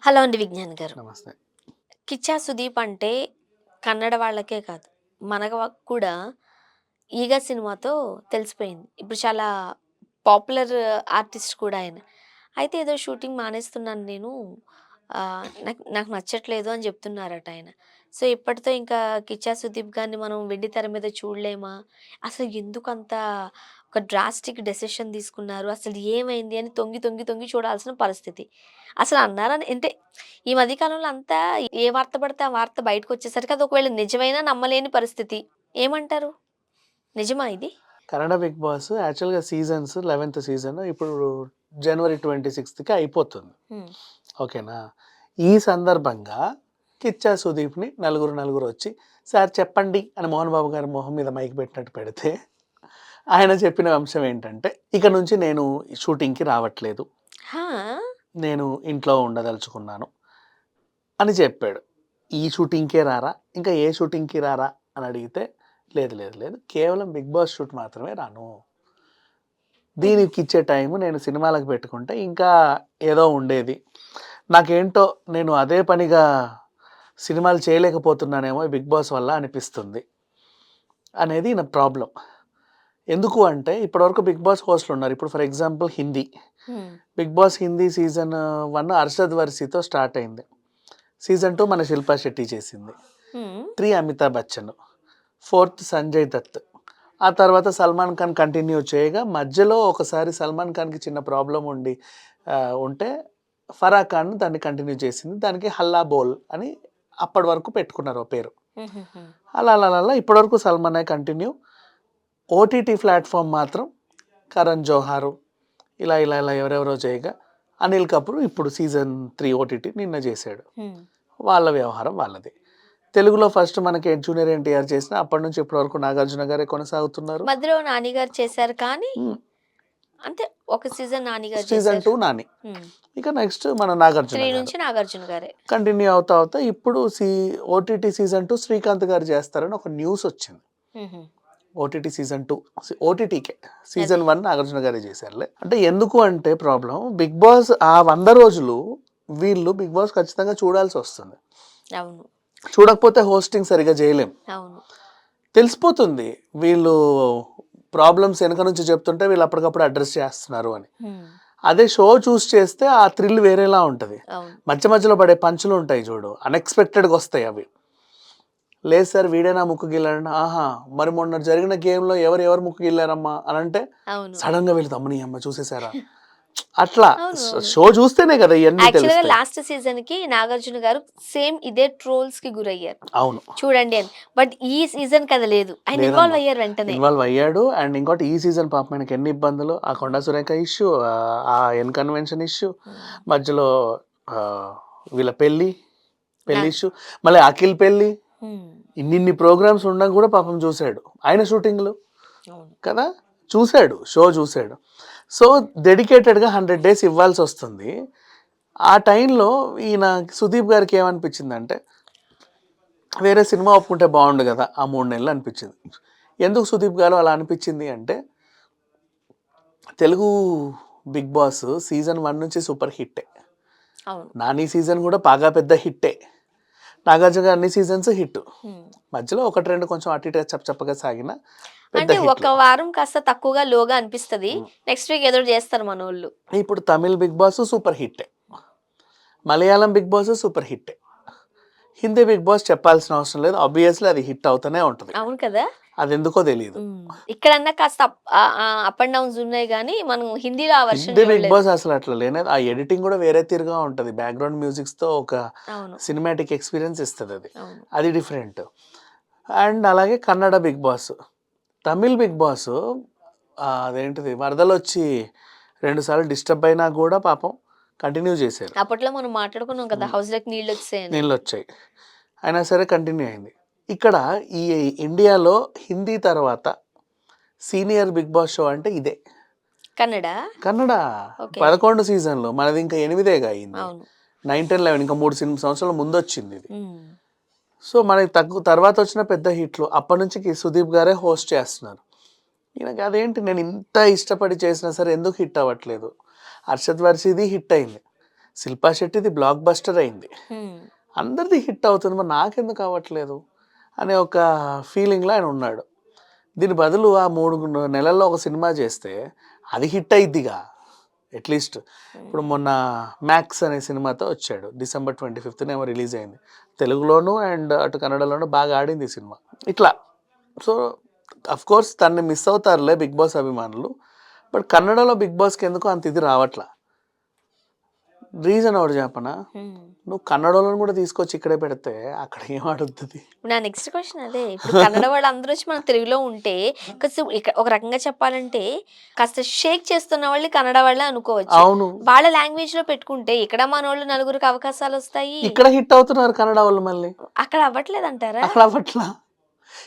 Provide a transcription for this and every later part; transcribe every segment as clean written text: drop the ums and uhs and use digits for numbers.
Hello అండి విజ్ఞాన్ గారు. నమస్తే. 'కిచ్చా సుదీప్' అంటే కన్నడ వాళ్ళకే కాదు, మనకు కూడా 'ఈగ' సినిమాతో తెలిసిపోయింది. ఇప్పుడు చాలా పాపులర్ ఆర్టిస్ట్ కూడా ఆయన. అయితే ఏదో షూటింగ్ మానేస్తున్నాను నేను. నాకు నాకు నచ్చట్లేదు అని చెప్తున్నారట ఆయన. సో, ఇప్పటితో ఇంకా 'కిచ్చా సుదీప్' గారిని మనం వెండి తెర మీద చూడలేమా? అసలు ఎందుకంత ఒక డ్రాస్టిక్ డెసిషన్ తీసుకున్నారు? అసలు ఏమైంది అని తొంగి, తొంగి, తొంగి చూడాల్సిన పరిస్థితి. అసలు అన్నారని అంటే ఈ మధ్య కాలంలో అంతా ఏ వార్త పడితే ఆ వార్త బయటకొచ్చేసరికి అది ఒకవేళ నిజమైనా నమ్మలేని పరిస్థితి. ఏమంటారు? నిజమా ఇది? కన్నడ 'బిగ్ బాస్' యాక్చువల్‌గా సీజన్స్ 11థ్ సీజన్ ఇప్పుడు జనవరి 26కి అయిపోతుంది. హ్మ్. ఓకేనా? ఈ సందర్భంగా కిచ్చా సుదీప్‌ని నలుగురొచ్చి "సార్ చెప్పండి" అని మోహన్ బాబు గారి మొహం మీద మైక్ పెట్టినట్టు పెడితే, ఆయన చెప్పిన అంశం ఏంటంటే, "ఇక నుంచి నేను షూటింగ్‌కి రావట్లేదు. హా! నేను ఇంట్లో ఉండదలుచుకున్నాను" అని చెప్పాడు. "ఈ షూటింగ్‌కే రారా? ఇంకా ఏ షూటింగ్‌కి రారా?" అని అడిగితే, లేదు. కేవలం 'బిగ్ బాస్' షూట్ మాత్రమే రాను. హుహు. దీనికిచ్చే టైము నేను సినిమాలకు పెట్టుకుంటే ఇంకా ఏదో ఉండేది. నాకేంటో నేను అదే పనిగా సినిమాలు చేయలేకపోతున్నానేమో ఈ 'బిగ్ బాస్' వల్ల అనిపిస్తుంది. అనేది నా ప్రాబ్లమ్. ఎందుకు అంటే ఇప్పటివరకు 'బిగ్ బాస్' హోస్ట్‌లున్నారు. ఇప్పుడు for example Hindi. Hmm. 'Bigg Boss' Hindi season 1 Arshad వర్సితో స్టార్ట్ అయింది. సీజన్ 2 మన శిల్పా శెట్టి చేసింది. హ్మ్. 3 అమితాబ్ బచ్చన్. 4థ్ సంజయ్ దత్. ఆ తర్వాత సల్మాన్ ఖాన్ కంటిన్యూ చేయగా మధ్యలో ఒకసారి సల్మాన్ ఖాన్‌కి చిన్న ప్రాబ్లమ్ ఉంటే ఫరా ఖాన్ దాన్ని కంటిన్యూ చేసింది. దానికి హల్లా బోల్ అని అప్పటి వరకు పెట్టుకున్నారు ఓ పేరు. హుహుహు. అలా ఇప్పటివరకు సల్మానే కంటిన్యూ. ఓటీటీ ప్లాట్‌ఫార్మ్ మాత్రం కరణ్ జోహారు ఇలా ఎవరెవరో చేయగా అనిల్ కపూర్ ఇప్పుడు సీజన్ 3 ఓటీటీ నిన్న చేశాడు. హ్మ్. వాళ్ళ వ్యవహారం వాళ్ళది. తెలుగులో ఫస్ట్ మనకి జూనియర్ ఎన్టీఆర్ చేసినా అప్పటి నుంచి ఇప్పటి వరకు నాగార్జున గారే కొనసాగుతున్నారు. మధ్యలో 'నాని' గారు చేశారు కానీ, హ్మ్. అంటే ఒక సీజన్ 'నాని' గారు సీజన్ చేశారు. 2 నాని. హ్మ్. ఇక నెక్స్ట్ మన నాగార్జున 3 గారు. నుంచి 'నాగార్జున' గారే. కంటిన్యూ అవుతా ఇప్పుడు ఓటీటీ సీజన్ 2 శ్రీకాంత్ గారు చేస్తారని ఒక న్యూస్ వచ్చింది. హుహు. OTT season 2 ఓటీటీకే. అదే. సీజన్ 1 నాగార్జున గారే చేశారులే. అంటే ఎందుకు అంటే ప్రాబ్లమ్ 'బిగ్ బాస్' ఆ 100 రోజులు వీళ్ళు 'బిగ్ బాస్' ఖచ్చితంగా చూడాల్సొస్తుంది. అవును. చూడకపోతే హోస్టింగ్ సరిగ్గా చేయలేం. అవును. తెలిసిపోతుంది. వీళ్ళు ప్రాబ్లమ్స్ వెనక నుంచి చెప్తుంటే వీళ్ళు అప్పటికప్పుడు అడ్రెస్ చేస్తున్నారు అని. హ్మ్. అదే షో చూసి చేస్తే ఆ థ్రిల్ వేరేలా ఉంటది. అవును. మధ్యలో పడే పంచులు ఉంటాయి చూడు. అన్‌ఎక్స్‌పెక్టెడ్‌గా వస్తాయి అవి. లేదు సార్ వీడేనా ముక్కు గిల్లాడంటే, ఆహా! మరి మొన్న జరిగిన గేమ్‌లో ఎవరు ముక్కు గిల్లారమ్మా అనంటే అవును. సడెన్‌గా వీళ్ళు అమ్మని అమ్మ చూసేసారా? అట్లా అవును. అవును. షో చూస్తేనే కదా ఇయన్నీ యాక్చువల్‌గా తెలుస్తాయి. లాస్ట్ సీజన్‌కి 'నాగార్జున' గారు సేమ్ ఇదే ట్రోల్స్‌కి గురయ్యారు. అవును. చూడండి అని. బట్ ఈ సీజన్‌కి అది లేదు. ఆయన లేదమ్మా. ఇన్వాల్వ్ అయ్యారు వెంటనే. ఇన్వాల్వ్ అయ్యాడు. అండ్ ఇంకోటి ఈ సీజన్ పాపం ఆయనకి ఎన్ని ఇబ్బందులు. ఆ 'కొండా సురేఖ' ఇష్యూ, ఆ కన్వెన్షన్ ఇష్యూ, హ్మ్. మధ్యలో ఆహ్, వీళ్ళ పెళ్లి నా ఇష్యూ, మళ్ళీ అఖిల్ పెళ్లి. హ్మ్. ఇన్నిన్ని ప్రోగ్రామ్స్ ఉండగా కూడా పాపం చూసాడు. ఆయన షూటింగ్‌లు అవును. కదా! చూసాడు. షో చూసాడు. సో, డెడికేటెడ్‌గా 100 డేస్ ఇవ్వాల్సొస్తుంది. ఆ టైంలో ఈయన సుదీప్ గారికి ఏమనిపించిందంటే, వేరే సినిమా ఒప్పుకుంటే బావుండు గదా! ఆ 3 నెలలు అనిపించింది. ఎందుకు సుదీప్ గారు అలా అనిపించింది అంటే, తెలుగు 'బిగ్ బాస్' సీజన్ 1 నుంచి సూపర్ హిట్టే. అవును. 'నాని' సీజన్ కూడా బాగా పెద్ద హిట్టే. 'నాగార్జున' అన్ని సీజన్స్ హిట్. హ్మ్. మధ్యలో 1, 2 కొంచెం అటు ఇటుగా చప్పచప్పగా సాగిన పెద్ద అంటే హిట్‌లు. ఒక వారం కాస్త తక్కువగా లోగా అనిపిస్తది. హ్మ్. నెక్స్ట్ వీక్ ఏదో చేస్తారు మనోళ్ళు. ఇప్పుడు తమిళ్ 'బిగ్ బాస్' సూపర్ హిట్టే. మలయాళం 'బిగ్ బాస్' సూపర్ హిట్టే. హిందీ 'బిగ్ బాస్' చెప్పాల్సిన అవసరం లేదు. ఆబ్వియస్‌లీ అది హిట్ అవుతూనే ఉంటది. అవును కదా! అదెందుకో తెలీదు. హ్మ్. ఇక్కడన్నా కాస్త అప్ అండ్ డౌన్స్ ఉన్నాయి గానీ, మనం హిందీలో ఆ వర్షన్ హిందీ 'బిగ్ చూడలేదు. బాస్' అసలు అట్లా లేనే ఆ ఎడిటింగ్ కూడా వేరే తీరుగా ఉంటది. బ్యాక్‌గ్రౌండ్ మ్యూజిక్స్‌తో ఒక అవును. సినిమాటిక్ ఎక్స్‌పీరియన్స్ ఇస్తదది. అవును. అది డిఫరెంట్. అండ్ అలాగే Kannada 'Bigg Boss'. Tamil 'Bigg Boss' అదేంటిది వరదలొచ్చి 2 సార్లు డిస్టర్బ్ అయినా గూడా పాపం కంటిన్యూ చేశారు. అప్పట్లో మనం మాట్లాడుకున్నాం కదా! హ్మ్. హౌస్‌లోకి నీళ్లొచ్చేసాయని. నీళ్ళొచ్చాయి. అయినా సరే కంటిన్యూ అయింది. ఇక్కడ ఈ ఇండియాలో హిందీ తర్వాత సీనియర్ 'బిగ్ బాస్' షో అంటే ఇదే. కన్నడ? కన్నడ ఓకే. 11 సీజన్‌లు. మనది ఇంకా 8 అయింది. అవును. 9, 10, 11 ఇంకా 3 సంవత్సరాల ముందొచ్చిందిది. హ్మ్. సో, మనకి తర్వాతొచ్చిన పెద్ద హిట్‌లు. అప్పటినుంచి సుదీప్ గారే హోస్ట్ చేస్తున్నారు. ఈయనకి అదేంటి నేను ఇంత ఇష్టపడి చేసినా సరే ఎందుకు హిట్ అవ్వట్లేదు? 'అర్షద్ వారసిది' హిట్ అయింది. శిల్పా శెట్టిది బ్లాక్ బస్టర్ అయింది, హ్మ్. అందరిది హిట్ అవుతుంది, మరి నాకెందుకు అవ్వట్లేదు అనే ఒక ఫీలింగ్లో ఆయన ఉన్నాడు. దీని బదులు ఆ 3 నెలల్లో ఒక సినిమా చేస్తే అది హిట్ అయిద్దిగా అట్లీస్ట్. ఇప్పుడు మొన్న మ్యాక్స్ అనే సినిమాతో వచ్చాడు, December 25th ఏమో రిలీజ్ అయింది. తెలుగులోను అండ్ అటు కన్నడలోను బాగా ఆడింది ఈ సినిమా. ఇట్లా సో అఫ్ కోర్స్ తన్ని మిస్ అవుతారులే బిగ్ బాస్ అభిమానులు, బట్ కన్నడలో బిగ్ బాస్కి ఎందుకు అంత ఇది రావట్లా. రీజన్ ఒకటి చెప్పనా, హ్మ్. నువ్వు కన్నడలోను కూడా తీసుకొచ్చి ఇక్కడే పెడితే అక్కడ ఏం ఆడుతుంది. నా నెక్స్ట్ క్వెషన్ అదే. ఇప్పుడు కన్నడ వాళ్ళందరూ వచ్చి మన తెలుగులో ఉంటే కొంచెం ఒక రకంగా చెప్పాలంటే కాస్త షేక్ చేస్తున్న వాళ్ళు కన్నడ వాళ్ళే అనుకోవచ్చు. అవును, వాళ్ళ లాంగ్వేజ్‌లో పెట్టుకుంటే ఇక్కడ మనోళ్ళు నలుగురికి అవకాశాలొస్తాయి. ఇక్కడ హిట్ అవుతున్నారు కన్నడ వాళ్ళు, మళ్ళీ అక్కడ అవ్వట్లేదంటారా? అక్కడ అవ్వట్లా.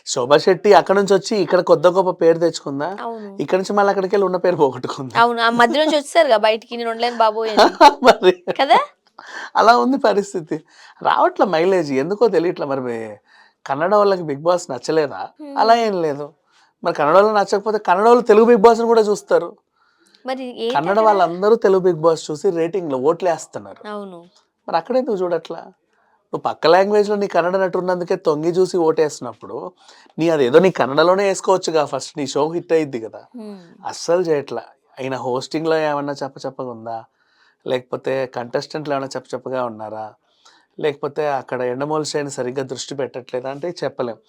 శోభా శెట్టి అక్కడ నుంచి వచ్చి ఇక్కడ కొద్ది గొప్ప పేరు తెచ్చుకుందా, అవును. ఇక్కడ నుంచి మళ్ళీ అక్కడికి వెళ్ళి ఉన్న పేరు పోగొట్టుకుంది. అవును. ఆ మధ్య నుంచి వచ్చేసారుగా బయటికి నేను ఉండలేను బాబోయ్ అని. మరి కదా! అలా ఉంది పరిస్థితి. రావట్ల మైలేజ్ ఎందుకో తెలియట్లా. మరి కన్నడ వాళ్ళకి బిగ్ బాస్ నచ్చలేదా? అలా హ్మ్. ఏం లేదు. మరి కన్నడ వాళ్ళు నచ్చకపోతే కన్నడ వాళ్ళు తెలుగు బిగ్ బాస్ని కూడా చూస్తారు. మరి కన్నడ ఏంటక్కడ? వాళ్ళందరూ తెలుగు బిగ్ బాస్ చూసి రేటింగ్లో ఓట్లేస్తున్నారు. అవును. మరి అక్కడెందుకు చూడట్లా? నువ్వు పక్క లాంగ్వేజ్లో నీ కన్నడ నటు ఉన్నందుకే తొంగి చూసి ఓటేస్తున్నప్పుడు అదేదో నీ కన్నడలోనే వేసుకోవచ్చుగా, ఫస్ట్ నీ షో హిట్ అయ్యిద్ది కదా. హ్మ్. అస్సలు చేయట్లా. అయినా హోస్టింగ్లో ఏమన్నా చెప్పగా ఉందా, లేకపోతే కంటెస్టెంట్లు ఏమైనా చెప్పగా ఉన్నారా, లేకపోతే అక్కడ ఎండమూల శ్రేణి సరిగ్గా దృష్టి పెట్టట్లేదా అంటే చెప్పలేం.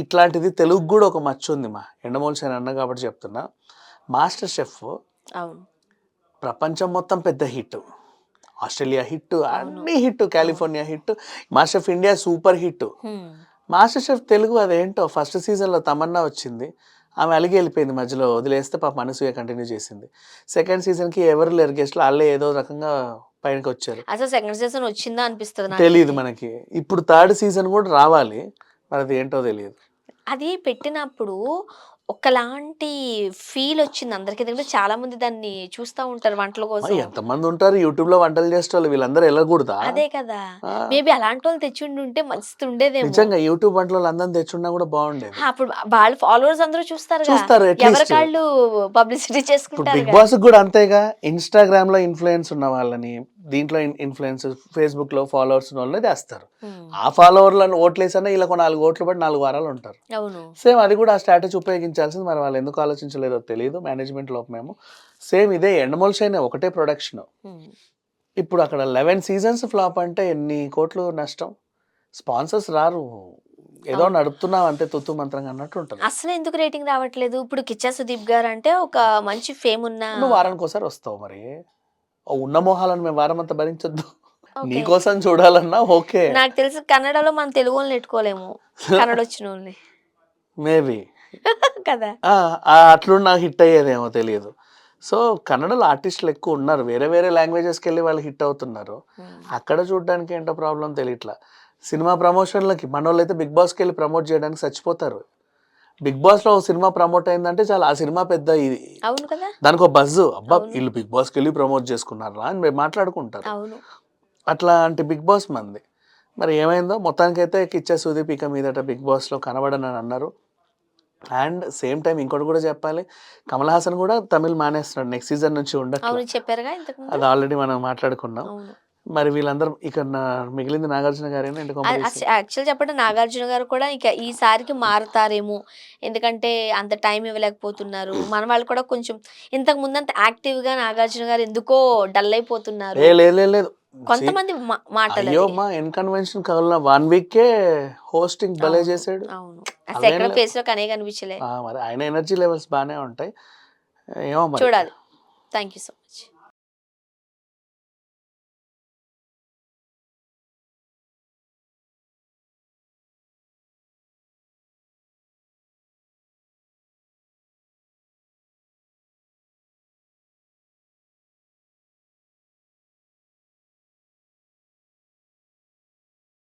ఇట్లాంటిది తెలుగు కూడా ఒక మచ్చ ఉంది మా ఎండమూల శ్రేణి అన్న కాబట్టి చెప్తున్నా. మాస్టర్ షెఫ్ అవును. ప్రపంచం మొత్తం పెద్ద హిట్, ఆస్ట్రేలియా హిట్, అవును. అన్ని hit, California hit, master chef India super hit. హ్మ్. మాస్టర్ షెఫ్ తెలుగు అదేంటో ఫస్ట్ సీజన్లో తమన్నా వచ్చింది, ఆమె అలిగి వెళ్ళిపోయింది, మధ్యలో వదిలేస్తే పాప అనసూయ కంటిన్యూ చేసింది. సెకండ్ సీజన్కి ఎవరు లేరు గెస్ట్లు, వాళ్ళే ఏదో రకంగా పైనకి వచ్చారు. అసలు సెకండ్ సీజన్ వచ్చిందా అనిపిస్తది తెలియదు నాకైతే. మనకి. ఇప్పుడు థర్డ్ సీజన్ కూడా రావాలి, మరి అది ఏంటో తెలియదు. అది పెట్టినప్పుడు ఒకలాంటి ఫీలొచ్చింది అందరికి. ఎందుకంటే చాలా మంది దాన్ని చూస్తా ఉంటారు వంటల కోసం. ఎంతమంది ఉంటారు యూట్యూబ్లో వంటలు చేసేటోళ్ళు, వీళ్ళందరూ వెళ్ళకూడదా? అదే కదా! ఆ, మేబీ అలాంటోళ్ళు తెచ్చుండుంటే మస్తుండేదేమో. నిజంగా యూట్యూబ్ వంటలు అందరిని తెచ్చున్నా కూడా బాగుండేది. అప్పుడు వాళ్ళ ఫాలోవర్స్ అందరూ చూస్తారుగా. చూస్తారు అట్లీస్ట్. ఎవరికాళ్ళు పబ్లిసిటీ ఇప్పుడు బిగ్ చేసుకుంటారుగా. బాస్ కూడా అంతేగా, ఇన్స్టాగ్రామ్లో ఇన్ఫ్లుయెన్స్ ఉన్న వాళ్ళని, దీంట్లో ఇన్ఫ్లుయెన్స్ ఫేస్బుక్లో ఫాలోవర్స్ ఉన్న వాళ్ళని తెస్తారు. హ్మ్. ఆ ఫాలోవర్లను ఓట్లేసన్నా వీళ్ళకు 4 ఓట్లు పడి 4 వారాలు ఉంటారు. అవును. సేమ్ అది కూడా ఆ స్ట్రాటజీ ఉపయోగించాల్సింది, మరి వాళ్ళు ఎందుకు ఆలోచించలేదో తెలియదు, మేనేజ్మెంట్ లోపమేమో. సేమ్ ఇదే ఎండమూల శ్రేణి ఒకటే ప్రొడక్షన్, హ్మ్. ఇప్పుడు అక్కడ 11 సీజన్స్ ఫ్లాప్ అంటే ఎన్ని కోట్లు నష్టం. స్పాన్సర్స్ రారు, ఏదో అవును. నడుపుతున్నాం అంతే తుత్తు మంత్రంగా అన్నట్టు ఉంటుంది. అసలెందుకు రేటింగ్ రావట్లేదు? ఇప్పుడు 'కిచ్చా సుదీప్' గారంటే ఒక మంచి ఫేమ్ ఉన్న నువ్వు వారానికి ఒకసారి వస్తావు, మరి ఉన్న మొహాలను మేము వారమంతా భరించొద్దు. ఓకే. నీకోసం చూడాలన్నా ఓకే. నాకు తెలిసి కన్నడలో మనం తెలుగోళ్ళని ఎట్టుకోలేము. కన్నడొచ్చినోళ్ళని. మేబీ కదా! అట్లున్నా హిట్ అయ్యేదేమో తెలియదు. సో కన్నడలో ఆర్టిస్టులు ఎక్కువ ఉన్నారు, వేరే వేరే లాంగ్వేజెస్కి వెళ్ళి వాళ్ళు హిట్ అవుతున్నారు. హ్మ్. అక్కడ చూడడానికి ఏంటో ప్రాబ్లం తెలియట్లా. సినిమా ప్రమోషన్లకి మనోళ్ళు అయితే బిగ్ బాస్కి వెళ్ళి ప్రమోట్ చేయడానికి చచ్చిపోతారు. బిగ్ బాస్లో ఒక సినిమా ప్రమోట్ అయిందంటే చాలా ఆ సినిమా పెద్ద ఇది, అవును కదా! దానికి ఒక బజ్, అబ్బా అవును. వీళ్ళు బిగ్ బాస్కి వెళ్ళి ప్రమోట్ చేసుకున్నారా అని మేము మాట్లాడుకుంటారు. అవును. అట్లాంటి బిగ్ బాస్ మంది. మరి ఏమైందో మొత్తానికైతే కిచ్చా సుదీప్ ఇక మీదట బిగ్ బాస్లో కనబడనని అన్నారు. అండ్ సేమ్ టైం ఇంకోటి కూడా చెప్పాలి, కమల్ హాసన్ కూడా తమిళ్ మానేస్తున్నాడు, నెక్స్ట్ సీజన్ నుంచి ఉండట్లా. అవును. చెప్పారుగా ఇంతకుముందు. అది ఆల్రెడీ మనం మాట్లాడుకున్నాం. అవును. మరి వీళ్ళందరూ ఇక మిగిలింది నాగార్జున గారేనా ఏంటి కొంపదీసి. యాక్చువల్ చెప్పంటే 'నాగార్జున' గారు కూడా ఇక ఈసారికి మారతారేమో. ఎందుకంటే అంత టైం ఇవ్వలేకపోతున్నారు. మన వాళ్ళు కూడా కొంచెం ఇంతకు ముందంత యాక్టివ్‌గా 'నాగార్జున' గారు ఎందుకో డల్ అయిపోతున్నారు. లేదు లేదు లేదు. See, కొంతమంది అయ్యో మాటలది. మా ఇన్కన్వెన్షన్ కవల 1 వీకే హోస్టింగ్ భలే అవును. చేసాడు. అవును. అసలు అవేం ఎక్కడ లేవు. ఫేస్‌లో కనే కనిపించలే. మరి ఆయన ఎనర్జీ లెవెల్స్ బాగానే ఉంటాయి. ఏమో మరి. చూడాలి. Thank you so much.